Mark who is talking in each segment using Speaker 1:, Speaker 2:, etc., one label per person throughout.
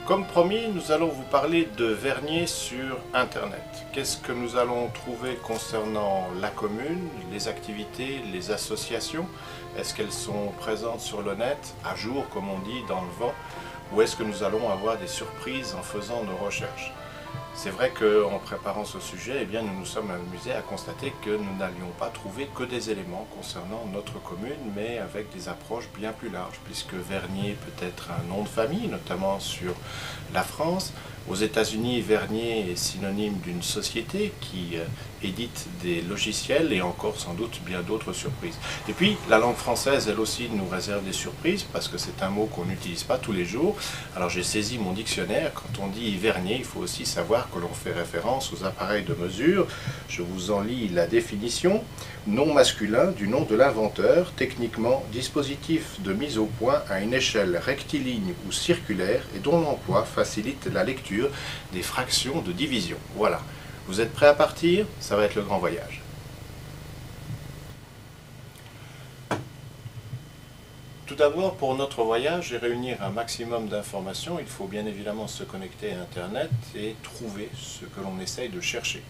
Speaker 1: Comme promis, nous allons vous parler de Vernier sur Internet. Qu'est-ce que nous allons trouver concernant la commune, les activités, les associations? Est-ce qu'elles sont présentes sur le net, à jour comme on dit, dans le vent? Ou est-ce que nous allons avoir des surprises en faisant nos recherches? C'est vrai qu'en préparant ce sujet, eh bien, nous nous sommes amusés à constater que nous n'allions pas trouver que des éléments concernant notre commune, mais avec des approches bien plus larges, puisque Vernier peut être un nom de famille, notamment sur la France. Aux États-Unis, Vernier est synonyme d'une société qui édite des logiciels et encore sans doute bien d'autres surprises. Et puis, la langue française, elle aussi, nous réserve des surprises parce que c'est un mot qu'on n'utilise pas tous les jours. Alors j'ai saisi mon dictionnaire. Quand on dit Vernier, il faut aussi savoir que l'on fait référence aux appareils de mesure. Je vous en lis la définition. Nom masculin du nom de l'inventeur, techniquement dispositif de mise au point à une échelle rectiligne ou circulaire et dont l'emploi facilite la lecture des fractions de division. Voilà. Vous êtes prêts à partir? Ça va être le grand voyage. Tout d'abord, pour notre voyage et réunir un maximum d'informations, il faut bien évidemment se connecter à Internet et trouver ce que l'on essaye de chercher.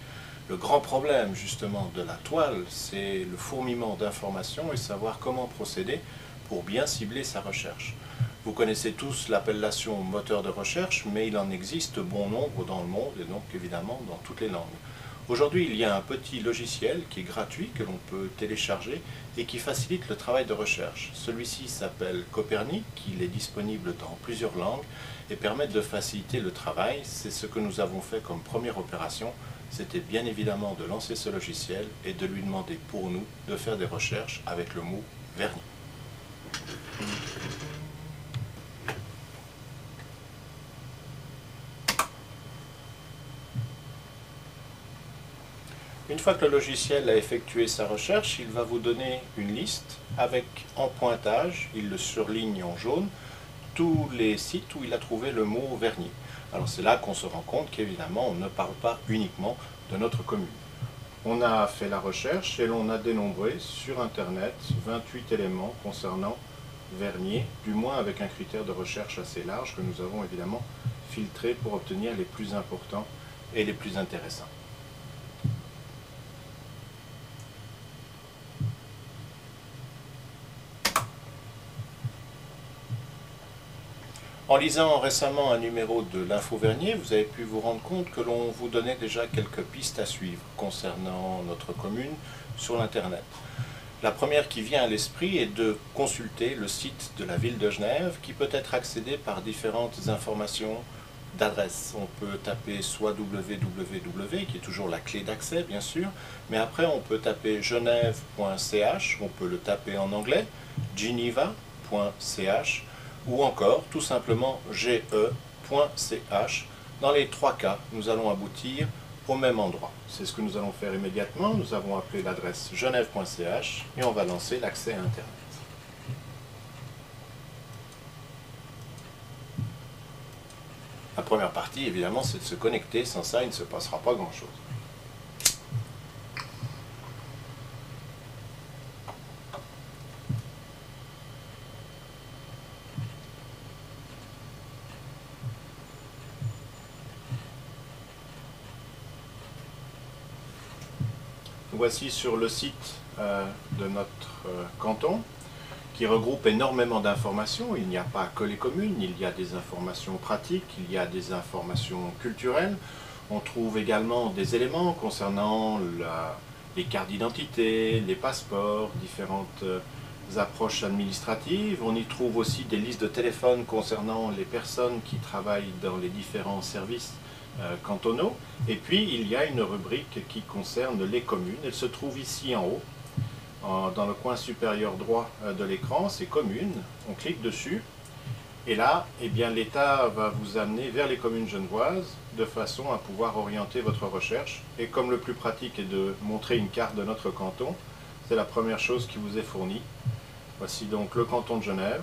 Speaker 1: Le grand problème justement de la toile, c'est le fourmillement d'informations et savoir comment procéder pour bien cibler sa recherche. Vous connaissez tous l'appellation moteur de recherche, mais il en existe bon nombre dans le monde et donc évidemment dans toutes les langues. Aujourd'hui, il y a un petit logiciel qui est gratuit, que l'on peut télécharger et qui facilite le travail de recherche. Celui-ci s'appelle Copernic, il est disponible dans plusieurs langues et permet de faciliter le travail. C'est ce que nous avons fait comme première opération, c'était bien évidemment de lancer ce logiciel et de lui demander pour nous de faire des recherches avec le mot Vernier. Une fois que le logiciel a effectué sa recherche, il va vous donner une liste avec en pointage, il le surligne en jaune, tous les sites où il a trouvé le mot Vernier. Alors c'est là qu'on se rend compte qu'évidemment on ne parle pas uniquement de notre commune. On a fait la recherche et l'on a dénombré sur Internet 28 éléments concernant Vernier, du moins avec un critère de recherche assez large que nous avons évidemment filtré pour obtenir les plus importants et les plus intéressants. En lisant récemment un numéro de l'Info Vernier, vous avez pu vous rendre compte que l'on vous donnait déjà quelques pistes à suivre concernant notre commune sur l'Internet. La première qui vient à l'esprit est de consulter le site de la ville de Genève qui peut être accédé par différentes informations d'adresse. On peut taper soit www, qui est toujours la clé d'accès bien sûr, mais après on peut taper genève.ch, on peut le taper en anglais, geneva.ch, ou encore tout simplement ge.ch. Dans les trois cas, nous allons aboutir au même endroit. C'est ce que nous allons faire immédiatement. Nous avons appelé l'adresse genève.ch et on va lancer l'accès à Internet. La première partie, évidemment, c'est de se connecter. Sans ça, il ne se passera pas grand-chose. Voici sur le site de notre canton qui regroupe énormément d'informations. Il n'y a pas que les communes, il y a des informations pratiques, il y a des informations culturelles. On trouve également des éléments concernant les cartes d'identité, les passeports, différentes approches administratives. On y trouve aussi des listes de téléphone concernant les personnes qui travaillent dans les différents services cantonaux. Et puis il y a une rubrique qui concerne les communes. Elle se trouve ici en haut, dans le coin supérieur droit de l'écran, c'est communes. On clique dessus et là, eh bien, l'État va vous amener vers les communes genevoises de façon à pouvoir orienter votre recherche. Et comme le plus pratique est de montrer une carte de notre canton, c'est la première chose qui vous est fournie. Voici donc le canton de Genève.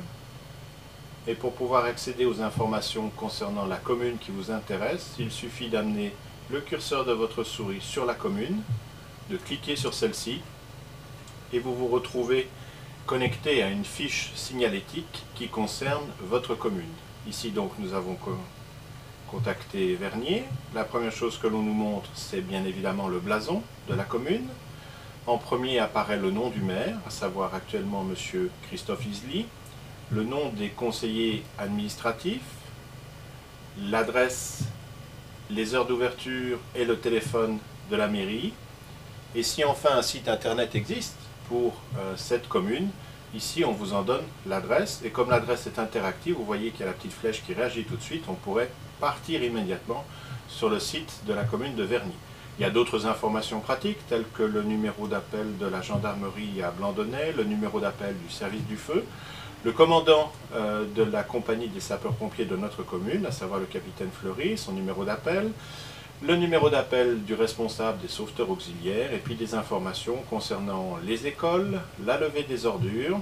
Speaker 1: Et pour pouvoir accéder aux informations concernant la commune qui vous intéresse, il suffit d'amener le curseur de votre souris sur la commune, de cliquer sur celle-ci, et vous vous retrouvez connecté à une fiche signalétique qui concerne votre commune. Ici donc nous avons contacter Vernier. La première chose que l'on nous montre, c'est bien évidemment le blason de la commune. En premier apparaît le nom du maire, à savoir actuellement M. Christophe Isly, le nom des conseillers administratifs, l'adresse, les heures d'ouverture et le téléphone de la mairie. Et si enfin un site internet existe pour cette commune, ici on vous en donne l'adresse. Et comme l'adresse est interactive, vous voyez qu'il y a la petite flèche qui réagit tout de suite, on pourrait partir immédiatement sur le site de la commune de Vernier. Il y a d'autres informations pratiques telles que le numéro d'appel de la gendarmerie à Blandonnay, le numéro d'appel du service du feu, le commandant de la compagnie des sapeurs-pompiers de notre commune, à savoir le capitaine Fleury, son numéro d'appel, le numéro d'appel du responsable des sauveteurs auxiliaires, et puis des informations concernant les écoles, la levée des ordures,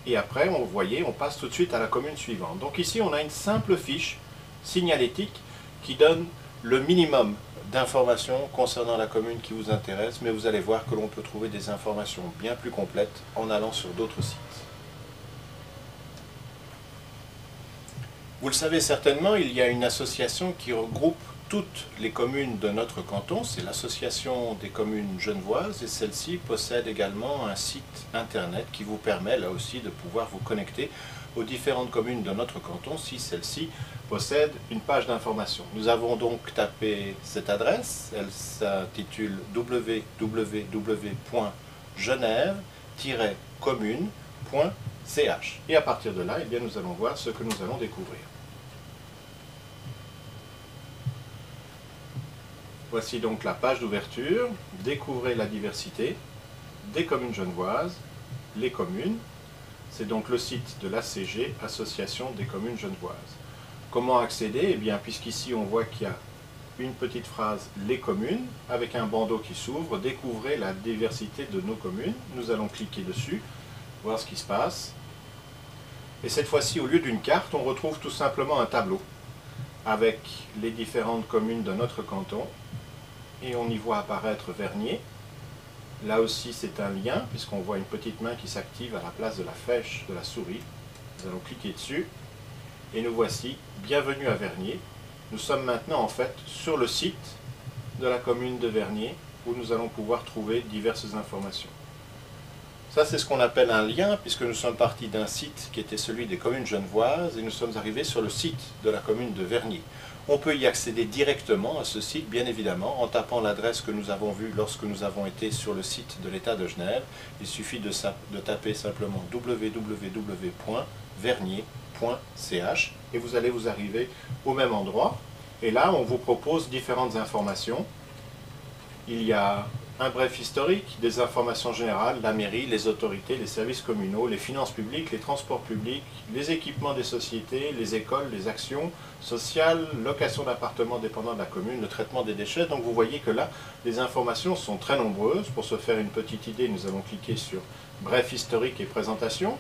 Speaker 1: et après, vous voyez, on passe tout de suite à la commune suivante. Donc ici, on a une simple fiche signalétique qui donne le minimum d'informations concernant la commune qui vous intéresse, mais vous allez voir que l'on peut trouver des informations bien plus complètes en allant sur d'autres sites. Vous le savez certainement, il y a une association qui regroupe toutes les communes de notre canton, c'est l'association des communes genevoises, et celle-ci possède également un site internet qui vous permet là aussi de pouvoir vous connecter aux différentes communes de notre canton si celle-ci possède une page d'information. Nous avons donc tapé cette adresse, elle s'intitule www.genève-commune.ch et à partir de là, eh bien, nous allons voir ce que nous allons découvrir. Voici donc la page d'ouverture, découvrez la diversité des communes genevoises, les communes. C'est donc le site de l'ACG, Association des communes genevoises. Comment accéder? Eh bien, puisqu'ici on voit qu'il y a une petite phrase « Les communes » avec un bandeau qui s'ouvre, découvrez la diversité de nos communes. Nous allons cliquer dessus, voir ce qui se passe. Et cette fois-ci, au lieu d'une carte, on retrouve tout simplement un tableau avec les différentes communes de notre canton. Et on y voit apparaître Vernier. Là aussi, c'est un lien, puisqu'on voit une petite main qui s'active à la place de la flèche de la souris. Nous allons cliquer dessus. Et nous voici, bienvenue à Vernier. Nous sommes maintenant en fait sur le site de la commune de Vernier, où nous allons pouvoir trouver diverses informations. Ça, c'est ce qu'on appelle un lien, puisque nous sommes partis d'un site qui était celui des communes genevoises, et nous sommes arrivés sur le site de la commune de Vernier. On peut y accéder directement à ce site, bien évidemment, en tapant l'adresse que nous avons vue lorsque nous avons été sur le site de l'État de Genève. Il suffit de taper simplement www.vernier.ch et vous allez vous arriver au même endroit. Et là, on vous propose différentes informations. Il y a un bref historique, des informations générales, la mairie, les autorités, les services communaux, les finances publiques, les transports publics, les équipements des sociétés, les écoles, les actions sociales, location d'appartements dépendant de la commune, le traitement des déchets. Donc vous voyez que là, les informations sont très nombreuses. Pour se faire une petite idée, nous allons cliquer sur bref historique et présentation.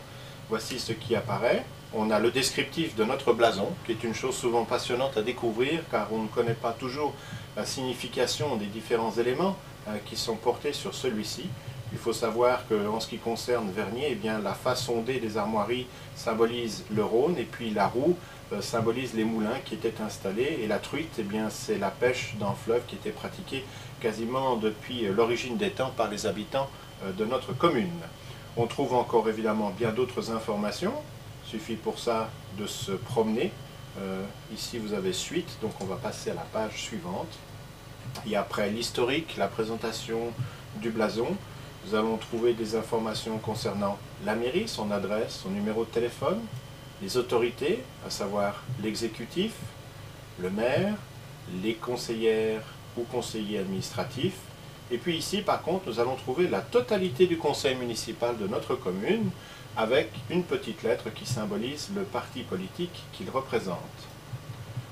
Speaker 1: Voici ce qui apparaît. On a le descriptif de notre blason, qui est une chose souvent passionnante à découvrir, car on ne connaît pas toujours la signification des différents éléments qui sont portés sur celui-ci. Il faut savoir qu'en ce qui concerne Vernier, eh bien, la face ondée des armoiries symbolise le Rhône, et puis la roue symbolise les moulins qui étaient installés, et la truite, eh bien, c'est la pêche dans le fleuve qui était pratiquée quasiment depuis l'origine des temps par les habitants de notre commune. On trouve encore évidemment bien d'autres informations. Il suffit pour ça de se promener. Ici vous avez suite, donc on va passer à la page suivante. Et après l'historique, la présentation du blason, nous allons trouver des informations concernant la mairie, son adresse, son numéro de téléphone, les autorités, à savoir l'exécutif, le maire, les conseillères ou conseillers administratifs. Et puis ici, par contre, nous allons trouver la totalité du conseil municipal de notre commune avec une petite lettre qui symbolise le parti politique qu'il représente.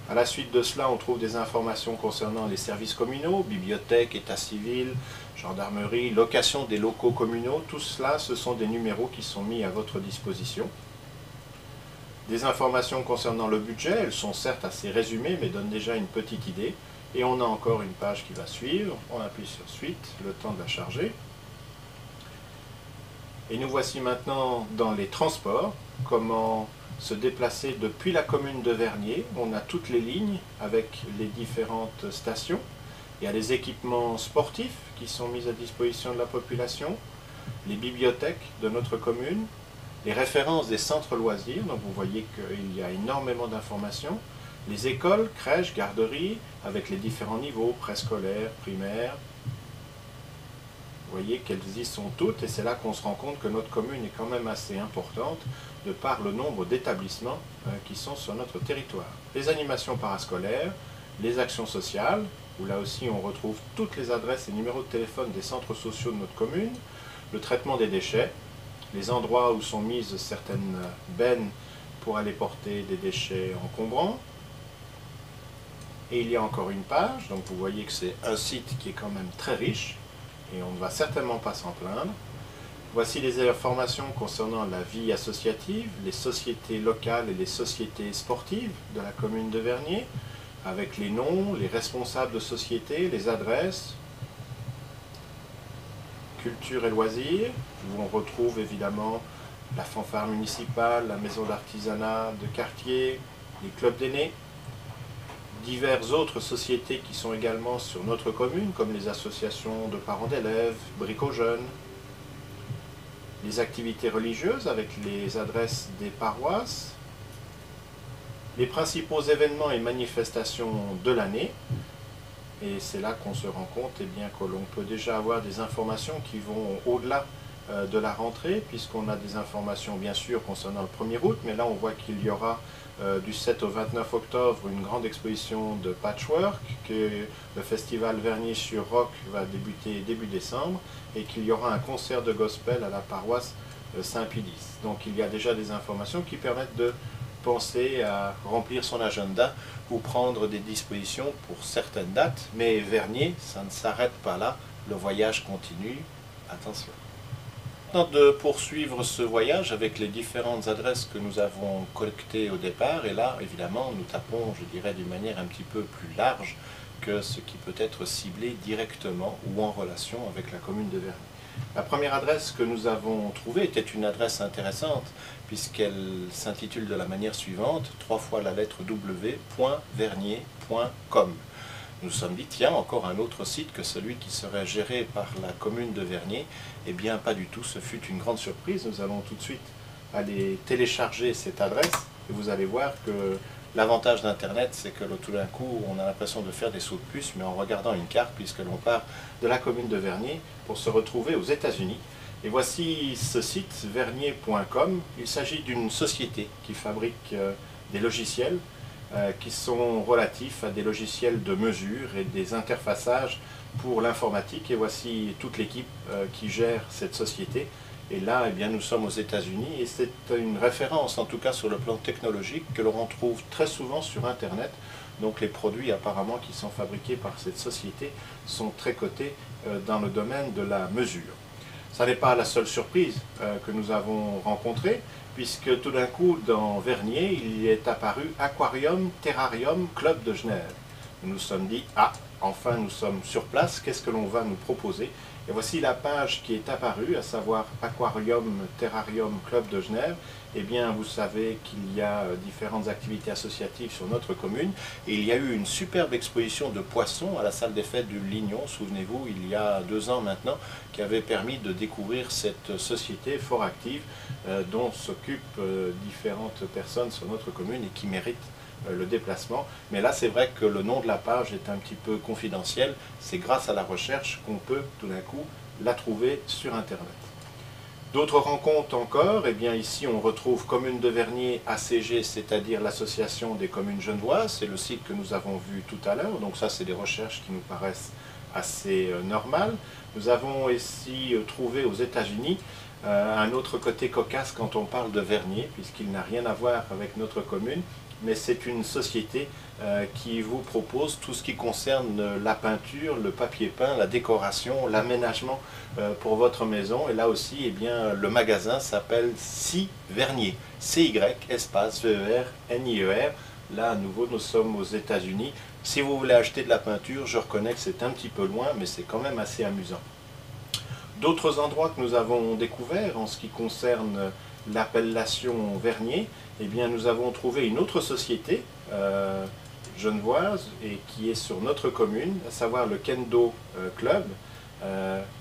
Speaker 1: À la suite de cela, on trouve des informations concernant les services communaux, bibliothèque, état civil, gendarmerie, location des locaux communaux. Tout cela, ce sont des numéros qui sont mis à votre disposition. Des informations concernant le budget, elles sont certes assez résumées, mais donnent déjà une petite idée. Et on a encore une page qui va suivre. On appuie sur suite, le temps de la charger. Et nous voici maintenant dans les transports, comment se déplacer depuis la commune de Vernier. On a toutes les lignes avec les différentes stations. Il y a les équipements sportifs qui sont mis à disposition de la population, les bibliothèques de notre commune, les références des centres loisirs, donc vous voyez qu'il y a énormément d'informations, les écoles, crèches, garderies, avec les différents niveaux, préscolaires, primaires. Vous voyez qu'elles y sont toutes, et c'est là qu'on se rend compte que notre commune est quand même assez importante, de par le nombre d'établissements qui sont sur notre territoire. Les animations parascolaires, les actions sociales, où là aussi on retrouve toutes les adresses et numéros de téléphone des centres sociaux de notre commune, le traitement des déchets, les endroits où sont mises certaines bennes pour aller porter des déchets encombrants. Et il y a encore une page, donc vous voyez que c'est un site qui est quand même très riche, et on ne va certainement pas s'en plaindre. Voici les informations concernant la vie associative, les sociétés locales et les sociétés sportives de la commune de Vernier, avec les noms, les responsables de sociétés, les adresses, culture et loisirs, où on retrouve évidemment la fanfare municipale, la maison d'artisanat de quartier, les clubs d'aînés, diverses autres sociétés qui sont également sur notre commune, comme les associations de parents d'élèves, Brico Jeunes, les activités religieuses avec les adresses des paroisses, les principaux événements et manifestations de l'année. Et c'est là qu'on se rend compte bien, que l'on peut déjà avoir des informations qui vont au-delà de la rentrée, puisqu'on a des informations bien sûr concernant le 1er août, mais là on voit qu'il y aura du 7 au 29 octobre une grande exposition de patchwork, que le festival Vernier sur Roc va débuter début décembre, et qu'il y aura un concert de gospel à la paroisse Saint-Pédis. Donc il y a déjà des informations qui permettent de penser à remplir son agenda ou prendre des dispositions pour certaines dates, mais Vernier, ça ne s'arrête pas là, le voyage continue, attention. Maintenant de poursuivre ce voyage avec les différentes adresses que nous avons collectées au départ, et là évidemment nous tapons, je dirais, d'une manière un petit peu plus large que ce qui peut être ciblé directement ou en relation avec la commune de Vernier. La première adresse que nous avons trouvée était une adresse intéressante, puisqu'elle s'intitule de la manière suivante, 3 fois la lettre w.vernier.com. Nous nous sommes dit, tiens, encore un autre site que celui qui serait géré par la commune de Vernier. Eh bien, pas du tout, ce fut une grande surprise. Nous allons tout de suite aller télécharger cette adresse, et vous allez voir que l'avantage d'Internet, c'est que tout d'un coup, on a l'impression de faire des sauts de puce, mais en regardant une carte, puisque l'on part de la commune de Vernier pour se retrouver aux États-Unis. Et voici ce site, vernier.com. Il s'agit d'une société qui fabrique des logiciels qui sont relatifs à des logiciels de mesure et des interfaçages pour l'informatique. Et voici toute l'équipe qui gère cette société. Et là, eh bien, nous sommes aux États-Unis, et c'est une référence, en tout cas sur le plan technologique, que l'on retrouve très souvent sur Internet. Donc les produits apparemment qui sont fabriqués par cette société sont très cotés dans le domaine de la mesure. Ça n'est pas la seule surprise que nous avons rencontrée, puisque tout d'un coup, dans Vernier, il est apparu Aquarium Terrarium Club de Genève. Nous nous sommes dit, ah, enfin nous sommes sur place, qu'est-ce que l'on va nous proposer? Et voici la page qui est apparue, à savoir Aquarium Terrarium Club de Genève. Eh bien, vous savez qu'il y a différentes activités associatives sur notre commune, et il y a eu une superbe exposition de poissons à la salle des fêtes du Lignon, souvenez-vous, il y a 2 ans maintenant, qui avait permis de découvrir cette société fort active dont s'occupent différentes personnes sur notre commune et qui méritent le déplacement. Mais là, c'est vrai que le nom de la page est un petit peu confidentiel. C'est grâce à la recherche qu'on peut tout d'un coup la trouver sur Internet. D'autres rencontres encore, eh bien ici on retrouve Commune de Vernier ACG, c'est-à-dire l'Association des communes genevoises, c'est le site que nous avons vu tout à l'heure, donc ça c'est des recherches qui nous paraissent assez normales. Nous avons ici trouvé aux États-Unis un autre côté cocasse quand on parle de Vernier, puisqu'il n'a rien à voir avec notre commune, mais c'est une société qui vous propose tout ce qui concerne la peinture, le papier peint, la décoration, l'aménagement pour votre maison. Et là aussi, eh bien, le magasin s'appelle CY Vernier, CY, espace VER-NIER. Là, à nouveau, nous sommes aux États-Unis. Si vous voulez acheter de la peinture, je reconnais que c'est un petit peu loin, mais c'est quand même assez amusant. D'autres endroits que nous avons découverts en ce qui concerne l'appellation Vernier, eh bien, nous avons trouvé une autre société genevoise et qui est sur notre commune, à savoir le Kendo Club,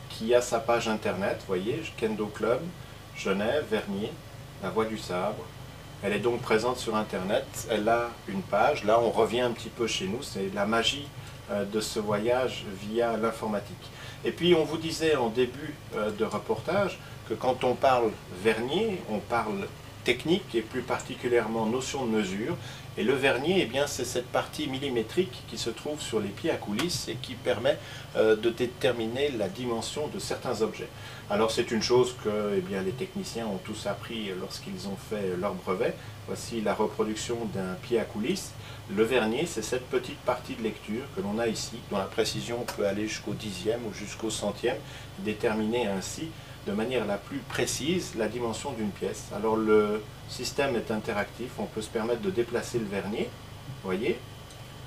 Speaker 1: qui a sa page internet, vous voyez, Kendo Club, Genève, Vernier, la Voie du Sabre. Elle est donc présente sur internet, elle a une page, là on revient un petit peu chez nous, c'est la magie de ce voyage via l'informatique. Et puis on vous disait en début de reportage que quand on parle vernier, on parle technique et plus particulièrement notion de mesure. Et le vernier, eh bien, c'est cette partie millimétrique qui se trouve sur les pieds à coulisses et qui permet de déterminer la dimension de certains objets. Alors c'est une chose que eh bien, les techniciens ont tous appris lorsqu'ils ont fait leur brevet. Voici la reproduction d'un pied à coulisses. Le vernier, c'est cette petite partie de lecture que l'on a ici, dont la précision peut aller jusqu'au dixième ou jusqu'au centième, déterminer ainsi de manière la plus précise la dimension d'une pièce. Alors le système est interactif, on peut se permettre de déplacer le vernier, vous voyez.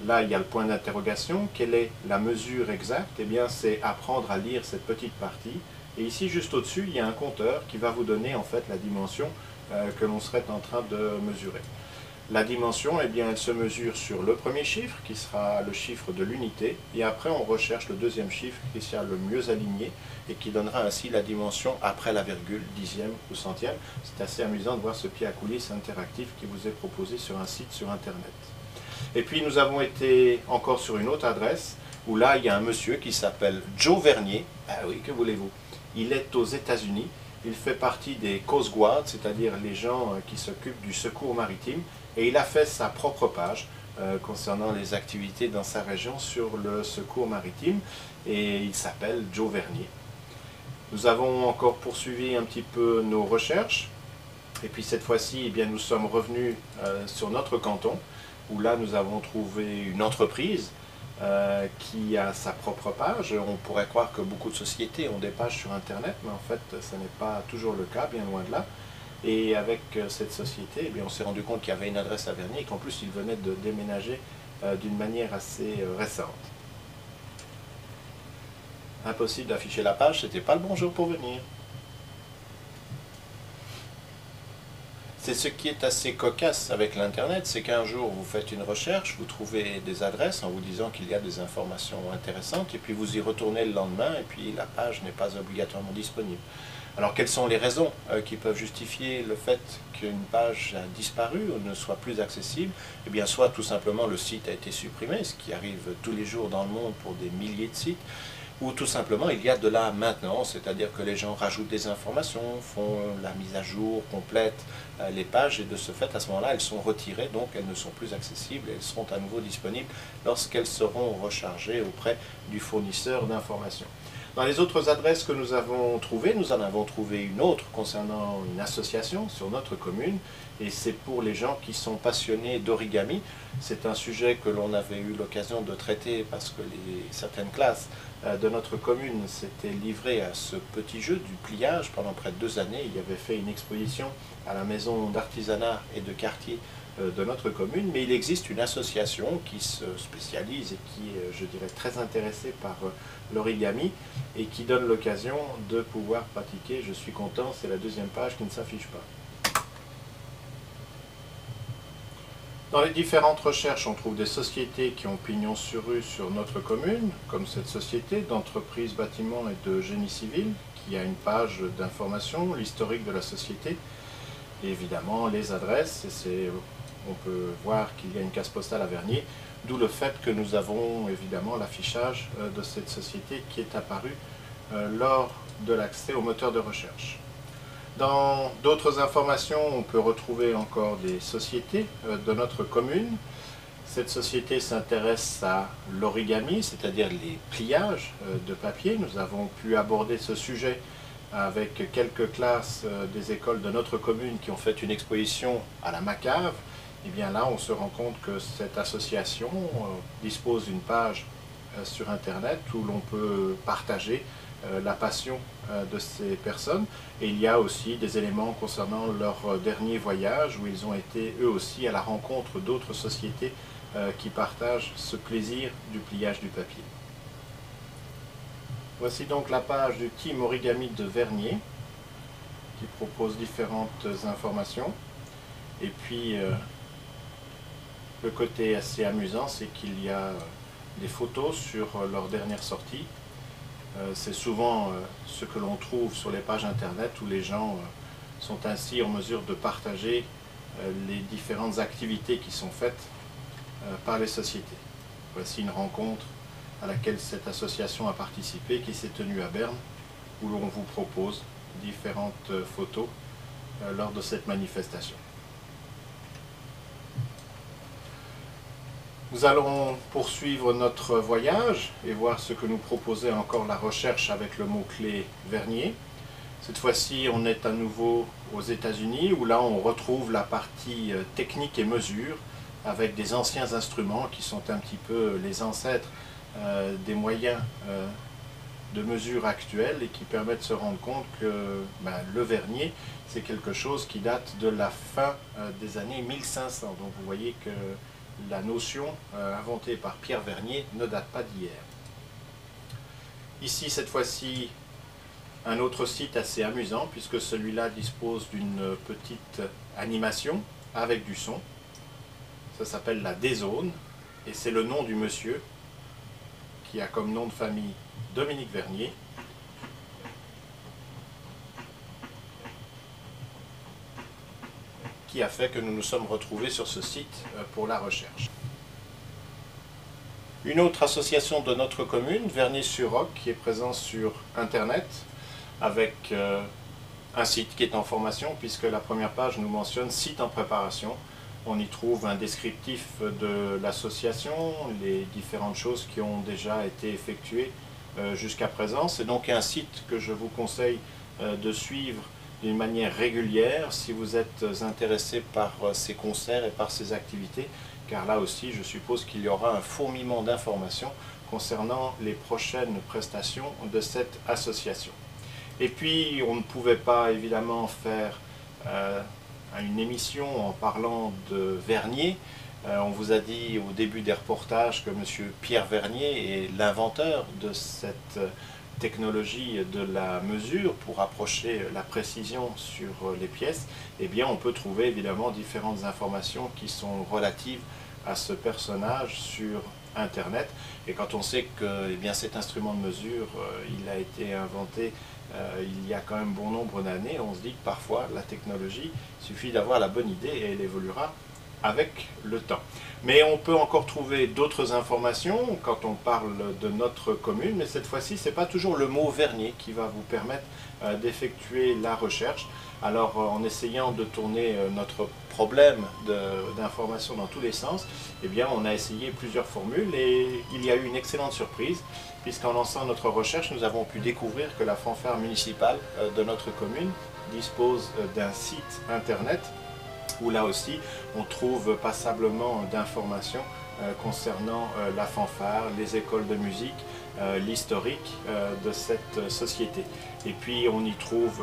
Speaker 1: Là il y a le point d'interrogation, quelle est la mesure exacte? Eh bien c'est apprendre à lire cette petite partie. Et ici juste au-dessus, il y a un compteur qui va vous donner en fait la dimension que l'on serait en train de mesurer. La dimension, eh bien, elle se mesure sur le premier chiffre, qui sera le chiffre de l'unité, et après on recherche le deuxième chiffre qui sera le mieux aligné, et qui donnera ainsi la dimension après la virgule, dixième ou centième. C'est assez amusant de voir ce pied à coulisses interactif qui vous est proposé sur un site sur Internet. Et puis nous avons été encore sur une autre adresse, où là il y a un monsieur qui s'appelle Joe Vernier. Ah oui, que voulez-vous? Il est aux États-Unis. Il fait partie des Coast Guard, c'est-à-dire les gens qui s'occupent du secours maritime, et il a fait sa propre page concernant les activités dans sa région sur le secours maritime, et il s'appelle Joe Vernier. Nous avons encore poursuivi un petit peu nos recherches, et puis cette fois-ci, eh bien, nous sommes revenus sur notre canton, où là nous avons trouvé une entreprise qui a sa propre page. On pourrait croire que beaucoup de sociétés ont des pages sur Internet, mais en fait, ce n'est pas toujours le cas, bien loin de là. Et avec cette société, eh bien, on s'est rendu compte qu'il y avait une adresse à Vernier et qu'en plus, ils venaient de déménager d'une manière assez récente. Impossible d'afficher la page, c'était pas le bon jour pour venir. C'est ce qui est assez cocasse avec l'Internet, c'est qu'un jour vous faites une recherche, vous trouvez des adresses en vous disant qu'il y a des informations intéressantes, et puis vous y retournez le lendemain, et puis la page n'est pas obligatoirement disponible. Alors quelles sont les raisons qui peuvent justifier le fait qu'une page a disparu ou ne soit plus accessible? Eh bien soit tout simplement le site a été supprimé, ce qui arrive tous les jours dans le monde pour des milliers de sites, ou tout simplement il y a de la maintenance, c'est-à-dire que les gens rajoutent des informations, font la mise à jour, complètent les pages, et de ce fait à ce moment-là elles sont retirées, donc elles ne sont plus accessibles, et elles seront à nouveau disponibles lorsqu'elles seront rechargées auprès du fournisseur d'informations. Dans les autres adresses que nous avons trouvées, nous en avons trouvé une autre concernant une association sur notre commune, et c'est pour les gens qui sont passionnés d'origami. C'est un sujet que l'on avait eu l'occasion de traiter parce que certaines classes de notre commune s'étaient livrées à ce petit jeu du pliage pendant près de 2 années. Il y avait fait une exposition à la maison d'artisanat et de quartier de notre commune, mais il existe une association qui se spécialise et qui est, je dirais, très intéressée par l'origami et qui donne l'occasion de pouvoir pratiquer. Je suis content, c'est la deuxième page qui ne s'affiche pas. Dans les différentes recherches, on trouve des sociétés qui ont pignon sur rue sur notre commune, comme cette société d'entreprise bâtiment et de génie civil, qui a une page d'information, l'historique de la société, et évidemment les adresses, et on peut voir qu'il y a une case postale à Vernier, d'où le fait que nous avons évidemment l'affichage de cette société qui est apparu lors de l'accès au moteur de recherche. Dans d'autres informations, on peut retrouver encore des sociétés de notre commune. Cette société s'intéresse à l'origami, c'est-à-dire les pliages de papier. Nous avons pu aborder ce sujet avec quelques classes des écoles de notre commune qui ont fait une exposition à la Macave. Et bien là, on se rend compte que cette association dispose d'une page sur Internet où l'on peut partager la passion de ces personnes, et il y a aussi des éléments concernant leur dernier voyage où ils ont été eux aussi à la rencontre d'autres sociétés qui partagent ce plaisir du pliage du papier. Voici donc la page du Team Origami de Vernier. qui propose différentes informations. Et puis, le côté assez amusant, c'est qu'il y a des photos sur leur dernière sortie. C'est souvent ce que l'on trouve sur les pages internet où les gens sont ainsi en mesure de partager les différentes activités qui sont faites par les sociétés. Voici une rencontre à laquelle cette association a participé qui s'est tenue à Berne, où l'on vous propose différentes photos lors de cette manifestation. Nous allons poursuivre notre voyage et voir ce que nous proposait encore la recherche avec le mot-clé Vernier. Cette fois-ci, on est à nouveau aux États-Unis, où là on retrouve la partie technique et mesure, avec des anciens instruments qui sont un petit peu les ancêtres des moyens de mesure actuels et qui permettent de se rendre compte que le vernier, c'est quelque chose qui date de la fin des années 1500. Donc vous voyez que la notion inventée par Pierre Vernier ne date pas d'hier. Ici, cette fois-ci, un autre site assez amusant, puisque celui-là dispose d'une petite animation avec du son. Ça s'appelle la D-Zone, et c'est le nom du monsieur qui a comme nom de famille Dominique Vernier. Qui a fait que nous nous sommes retrouvés sur ce site pour la recherche. Une autre association de notre commune, Vernier-sur-Roc, qui est présente sur Internet, avec un site qui est en formation, puisque la première page nous mentionne site en préparation. On y trouve un descriptif de l'association, les différentes choses qui ont déjà été effectuées jusqu'à présent. C'est donc un site que je vous conseille de suivre d'une manière régulière si vous êtes intéressé par ces concerts et par ces activités, car là aussi je suppose qu'il y aura un fourmillement d'informations concernant les prochaines prestations de cette association. Et puis on ne pouvait pas évidemment faire une émission en parlant de Vernier. On vous a dit au début des reportages que M. Pierre Vernier est l'inventeur de cette technologie de la mesure pour approcher la précision sur les pièces. Eh bien, on peut trouver évidemment différentes informations qui sont relatives à ce personnage sur Internet. Et quand on sait que cet instrument de mesure, il a été inventé il y a quand même bon nombre d'années, on se dit que parfois la technologie, il suffit d'avoir la bonne idée et elle évoluera avec le temps. Mais on peut encore trouver d'autres informations quand on parle de notre commune, mais cette fois-ci, ce n'est pas toujours le mot Vernier qui va vous permettre d'effectuer la recherche. Alors, en essayant de tourner notre problème d'information dans tous les sens, eh bien, on a essayé plusieurs formules et il y a eu une excellente surprise, puisqu'en lançant notre recherche, nous avons pu découvrir que la fanfare municipale de notre commune dispose d'un site internet où là aussi on trouve passablement d'informations concernant la fanfare, les écoles de musique, l'historique de cette société. Et puis on y trouve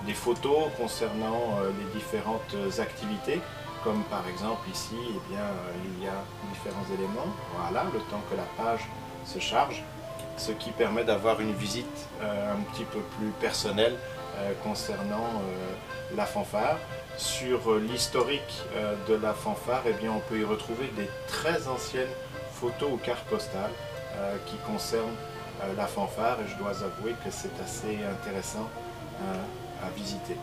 Speaker 1: des photos concernant les différentes activités, comme par exemple ici il y a différents éléments, voilà, le temps que la page se charge, ce qui permet d'avoir une visite un petit peu plus personnelle concernant la fanfare. Sur l'historique de la fanfare, on peut y retrouver des très anciennes photos ou cartes postales qui concernent la fanfare, et je dois avouer que c'est assez intéressant à visiter.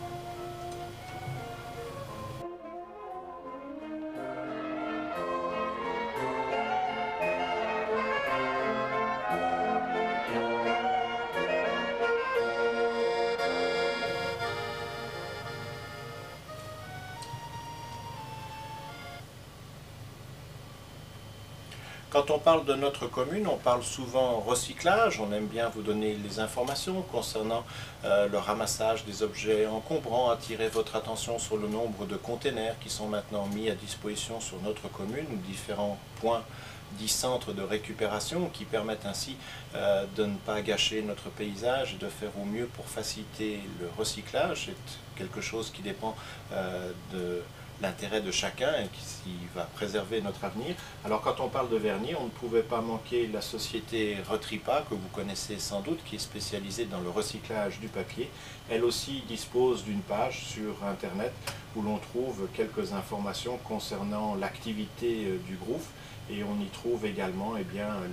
Speaker 1: Quand on parle de notre commune, on parle souvent recyclage, on aime bien vous donner les informations concernant le ramassage des objets encombrants, attirer votre attention sur le nombre de containers qui sont maintenant mis à disposition sur notre commune, ou différents points, 10 centres de récupération qui permettent ainsi de ne pas gâcher notre paysage et de faire au mieux pour faciliter le recyclage. C'est quelque chose qui dépend de l'intérêt de chacun et qui va préserver notre avenir. Alors quand on parle de vernis, on ne pouvait pas manquer la société Retripa, que vous connaissez sans doute, qui est spécialisée dans le recyclage du papier. Elle aussi dispose d'une page sur Internet où l'on trouve quelques informations concernant l'activité du groupe. Et on y trouve également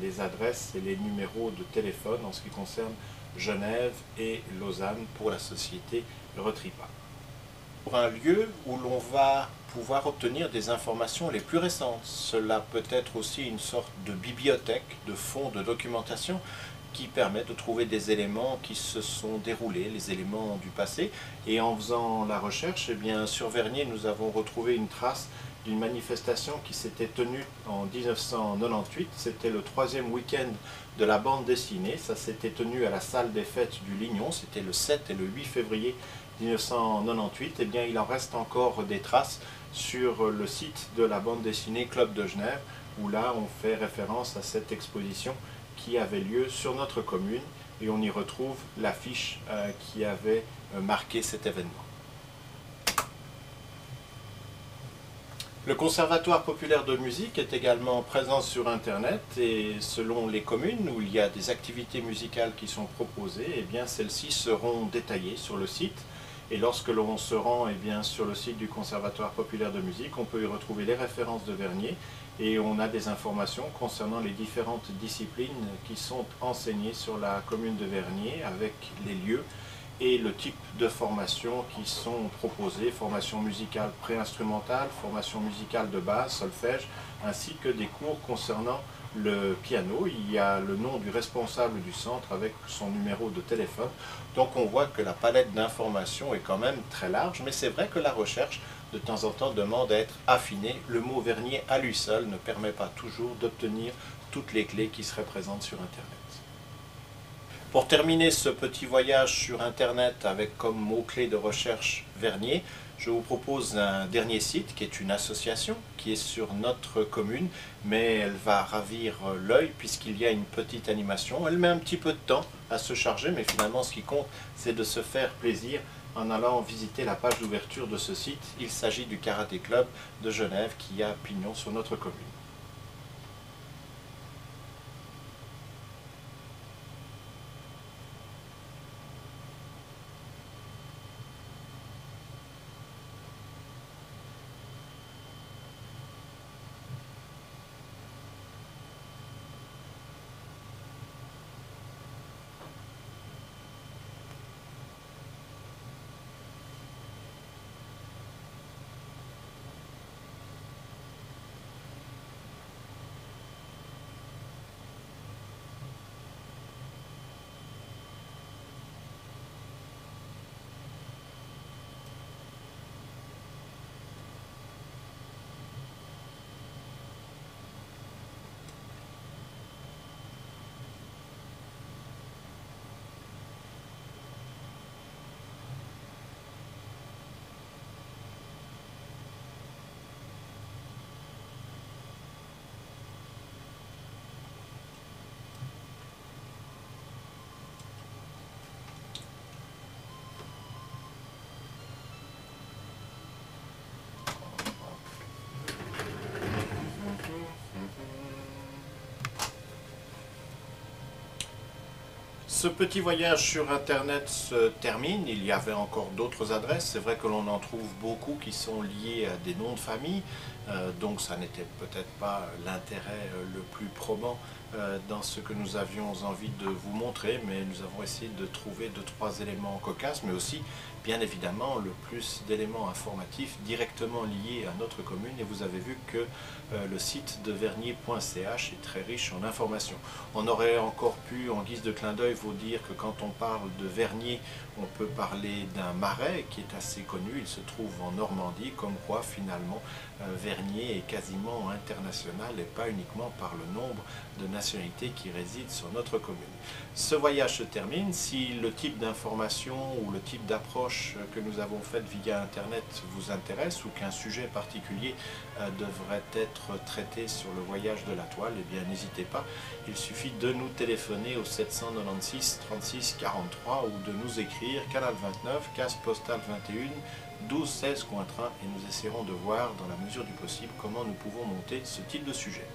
Speaker 1: les adresses et les numéros de téléphone en ce qui concerne Genève et Lausanne pour la société Retripa. Pour un lieu où l'on va pouvoir obtenir des informations les plus récentes. Cela peut être aussi une sorte de bibliothèque, de fonds de documentation qui permet de trouver des éléments qui se sont déroulés, les éléments du passé. Et en faisant la recherche, sur Vernier, nous avons retrouvé une trace d'une manifestation qui s'était tenue en 1998. C'était le 3e week-end de la bande dessinée. Ça s'était tenu à la salle des fêtes du Lignon. C'était le 7 et le 8 février 1998. Il en reste encore des traces sur le site de la bande dessinée Club de Genève, où là on fait référence à cette exposition qui avait lieu sur notre commune, et on y retrouve l'affiche qui avait marqué cet événement. Le Conservatoire populaire de musique est également présent sur Internet, et selon les communes où il y a des activités musicales qui sont proposées, celles-ci seront détaillées sur le site. Et lorsque l'on se rend sur le site du Conservatoire populaire de musique, on peut y retrouver les références de Vernier, et on a des informations concernant les différentes disciplines qui sont enseignées sur la commune de Vernier, avec les lieux et le type de formation qui sont proposées, formation musicale pré-instrumentale, formation musicale de base, solfège, ainsi que des cours concernant le piano. Il y a le nom du responsable du centre avec son numéro de téléphone. Donc on voit que la palette d'informations est quand même très large, mais c'est vrai que la recherche de temps en temps demande à être affinée. Le mot Vernier à lui seul ne permet pas toujours d'obtenir toutes les clés qui seraient présentes sur Internet. Pour terminer ce petit voyage sur Internet avec comme mot-clé de recherche Vernier, je vous propose un dernier site qui est une association qui est sur notre commune, mais elle va ravir l'œil puisqu'il y a une petite animation. Elle met un petit peu de temps à se charger, mais finalement ce qui compte, c'est de se faire plaisir en allant visiter la page d'ouverture de ce site. Il s'agit du Karaté Club de Genève qui a pignon sur notre commune. Ce petit voyage sur Internet se termine. Il y avait encore d'autres adresses. C'est vrai que l'on en trouve beaucoup qui sont liées à des noms de famille. Donc ça n'était peut-être pas l'intérêt le plus probant dans ce que nous avions envie de vous montrer. Mais nous avons essayé de trouver 2-3 éléments cocasses, mais aussi, bien évidemment, le plus d'éléments informatifs directement liés à notre commune. Et vous avez vu que le site de vernier.ch est très riche en informations. On aurait encore pu, en guise de clin d'œil, vous dire que quand on parle de Vernier, on peut parler d'un marais qui est assez connu. Il se trouve en Normandie, comme quoi finalement Vernier est quasiment international et pas uniquement par le nombre de nationalités qui résident sur notre commune. Ce voyage se termine. Si le type d'information ou le type d'approche que nous avons faite via Internet vous intéresse ou qu'un sujet particulier devrait être traité sur le voyage de la toile, eh bien n'hésitez pas. Il suffit de nous téléphoner au 796 36 43 ou de nous écrire Canal 29, case postale 21, 12 16 Cointrin, et nous essaierons de voir dans la mesure du possible comment nous pouvons monter ce type de sujet.